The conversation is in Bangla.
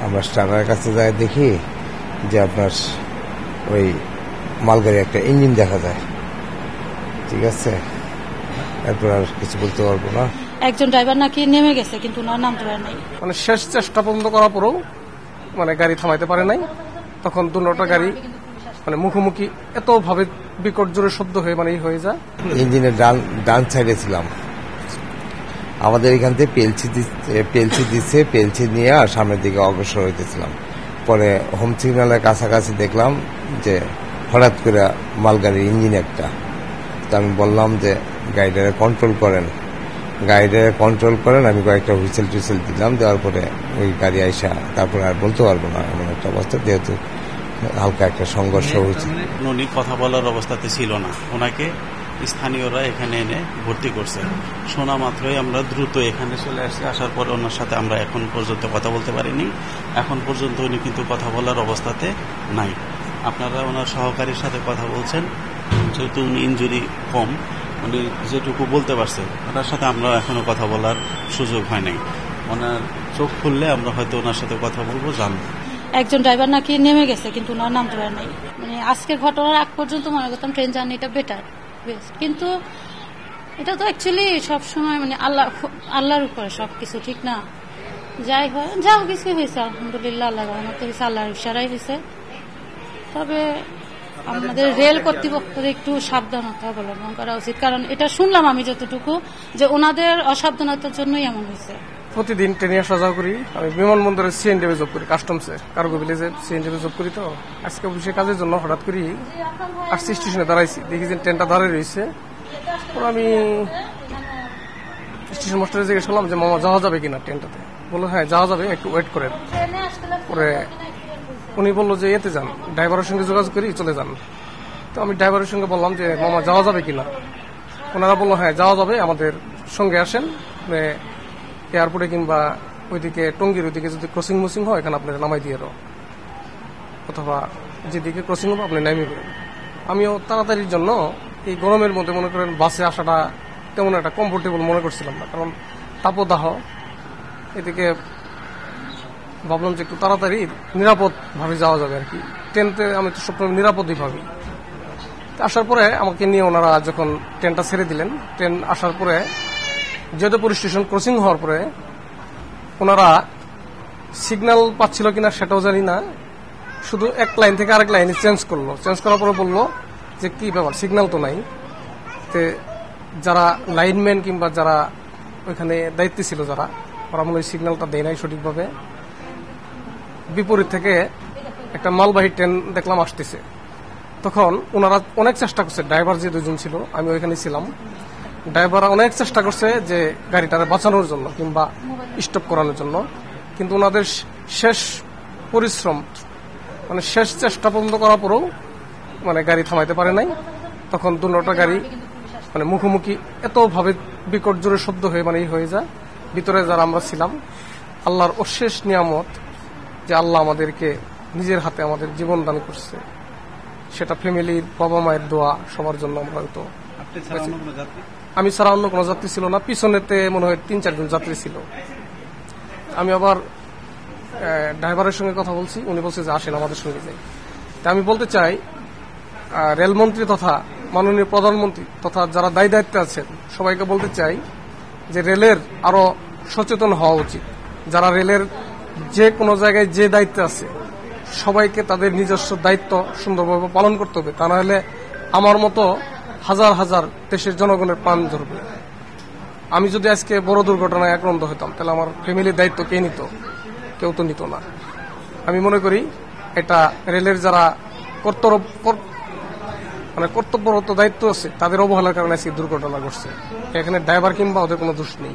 আমরা স্টার্টারের কাছে যাই দেখি যে আপনার ওই মালগাড়ি একটা ইঞ্জিন দেখা যায়। ঠিক আছে, এরপর আর কিছু বলতে পারবো না। একজন ড্রাইভার নাকি নেমে গেছে, কিন্তু ওনার নাম ধরে নাই। মানে শেষ চেষ্টা পর্যন্ত করার পরেও মানে গাড়ি থামাইতে পারে নাই। তখন দুটো গাড়ি মানে মুখোমুখি এত ভাবে বিকট জোরে শব্দ হয়ে মানে হয়ে যায়। ইঞ্জিনের ডান সাইডে ছিলাম, আমাদের এখান থেকে পেলছি দিচ্ছে, পেলছি নিয়ে আর সামনের দিকে অগ্রসর হইতেছিলাম। পরে হোম সিগন্যালের কাছাকাছি দেখলাম যে হঠাৎ করে মালগাড়ির ইঞ্জিন একটা। তো আমি বললাম যে গাড়িটারে কন্ট্রোল করেন। আমি কয়েকটা হুইসেল টুইসেল দিলাম, দেওয়ার পরে ওই গাড়ি আইসা তারপরে আর বলতে পারবো না এমন একটা অবস্থা, যেহেতু হালকা একটা সংঘর্ষ হয়েছে। উনি কথা বলার অবস্থাতে ছিল না, ওনাকে স্থানীয়রা এখানে এনে ভর্তি করছে। শোনা মাত্রই আমরা দ্রুত এখানে চলে আসছি। আসার পর ওনার সাথে আমরা এখন পর্যন্ত কথা বলতে পারিনি। এখন পর্যন্ত উনি কিন্তু কথা বলার অবস্থাতে নাই। আপনারা ওনার সহকারীর সাথে কথা বলছেন, যেহেতু উনি ইনজুরি কম, উনি যেটুকু বলতে পারছে ওনার সাথে আমরা এখনো কথা বলার সুযোগ হয় নাই। ওনার চোখ খুললে আমরা হয়তো ওনার সাথে কথা বলবো, জানবো। একজন ড্রাইভার নাকি নেমে গেছে, কিন্তু ওনার নাম ধরে নাই। মানে আজকে ঘটনার আগ পর্যন্ত মনে করতাম ট্রেন জার্নিটা বেটার, কিন্তু এটা তো অ্যাকচুয়ালি সবসময় মানে আল্লাহর উপরে সবকিছু, ঠিক না? যাই হয়, যাও কিছু হয়েছে আলহামদুলিল্লাহ, আল্লাহ রহমতে হয়েছে, আল্লাহর ইশারাই হয়েছে। তবে আমাদের রেল কর্তৃপক্ষের একটু সাবধানতা অবলম্বন করা উচিত, কারণ এটা শুনলাম আমি যতটুকু যে ওনাদের অসাবধানতার জন্যই এমন হয়েছে। প্রতিদিন ট্রেনে আসা যাওয়া করি, আমি বিমানবন্দরে সিএনডি জব করি, কাস্টমসে কার্গো ভিলেজে সিএনডি জব করি। তো আজকে অফিসে কাজের জন্য হঠাৎ করি আসছি, স্টেশনে দাঁড়াইছি, দেখি যে ট্রেনটা দাঁড়িয়ে রয়েছে। আমি স্টেশন মাস্টারে জিজ্ঞেস করলাম যে মামা যাওয়া যাবে কিনা ট্রেনটাতে। বললো হ্যাঁ যাওয়া যাবে, একটু ওয়েট করেন। পরে উনি বললো যে এতে যান, ড্রাইভারের সঙ্গে যোগাযোগ করি চলে যান। তো আমি ড্রাইভারের সঙ্গে বললাম যে মামা যাওয়া যাবে কিনা। ওনারা বললো হ্যাঁ যাওয়া যাবে, আমাদের সঙ্গে আসেন, এয়ারপোর্টে কিংবা ওইদিকে টঙ্গীর ওইদিকে যদি ক্রসিং মুসিং হয় এখানে আপনার নামাই দিয়ে দাও, অথবা যেদিকে ক্রসিং হবে আপনি নামিয়ে। আমিও তাড়াতাড়ির জন্য এই গরমের মধ্যে মনে করেন বাসে আসাটা তেমন একটা কমফোর্টেবল মনে করছিলাম না, কারণ তাপদাহ। এদিকে ভাবলাম যে একটু তাড়াতাড়ি নিরাপদ ভাবে যাওয়া যাবে আর কি। ট্রেনতে আমি তো সবসময় নিরাপদই ভাবি। আসার পরে আমাকে নিয়ে ওনারা যখন ট্রেনটা ছেড়ে দিলেন, ট্রেন আসার পরে যেহেতু স্টেশন ক্রসিং হওয়ার পরে ওনারা সিগন্যাল পাচ্ছিল কিনা সেটাও জানি না, শুধু এক লাইন থেকে আরেক লাইনে চেঞ্জ করার পরে বললো যে কি ব্যাপার সিগন্যাল তো নাই। যারা লাইনম্যান কিংবা যারা ওইখানে দায়িত্বে ছিল যারা, ওরা মনে হয় সিগন্যালটা দেয় নাই সঠিকভাবে। বিপরীত থেকে একটা মালবাহী ট্রেন দেখলাম আসতেছে। তখন ওনারা অনেক চেষ্টা করছে, ড্রাইভার যে দুজন ছিল, আমি ওইখানে ছিলাম, ড্রাইভাররা অনেক চেষ্টা করছে যে গাড়িটারে বাঁচানোর জন্য কিংবা স্টপ করানোর জন্য, কিন্তু ওনাদের শেষ পরিশ্রম মানে শেষ চেষ্টা পর্যন্ত করার পরেও মানে গাড়ি থামাইতে পারে নাই। তখন দুটো গাড়ি মানে মুখোমুখি এত ভাবে বিকট জোরে শব্দ হয়ে মানে হয়ে যায়। ভিতরে যারা আমরা ছিলাম, আল্লাহর অশেষ নিয়ামত যে আল্লাহ আমাদেরকে নিজের হাতে আমাদের জীবন দান করছে, সেটা ফ্যামিলির বাবা মায়ের দোয়া সবার জন্য আমরা হয়তো। আমি ছাড়া অন্য কোনো যাত্রী ছিল না, পিছনেতে মনে হয় 3-4 জন যাত্রী ছিল। আমি আবার ড্রাইভারের সঙ্গে কথা বলছি, উনি বলছে যে আসেন আমাদের সঙ্গে যাই। তা আমি বলতে চাই রেলমন্ত্রী তথা মাননীয় প্রধানমন্ত্রী তথা যারা দায়িত্বে আছেন সবাইকে বলতে চাই যে রেলের আরো সচেতন হওয়া উচিত। যারা রেলের যে কোনো জায়গায় যে দায়িত্বে আছে সবাইকে তাদের নিজস্ব দায়িত্ব সুন্দরভাবে পালন করতে হবে, তা না হলে আমার মতো হাজার হাজার দেশের জনগণের প্রাণ ধরবে। আমি যদি আজকে বড় দুর্ঘটনায় আক্রান্ত হতাম তাহলে আমার ফ্যামিলির দায়িত্ব কে নিত? কেউ তো নিত না। আমি মনে করি এটা রেলের যারা কর্তব্যরত দায়িত্ব আছে তাদের অবহেলার কারণে আজকে দুর্ঘটনা ঘটছে। এখানে ড্রাইভার কিংবা ওদের কোনো দোষ নেই।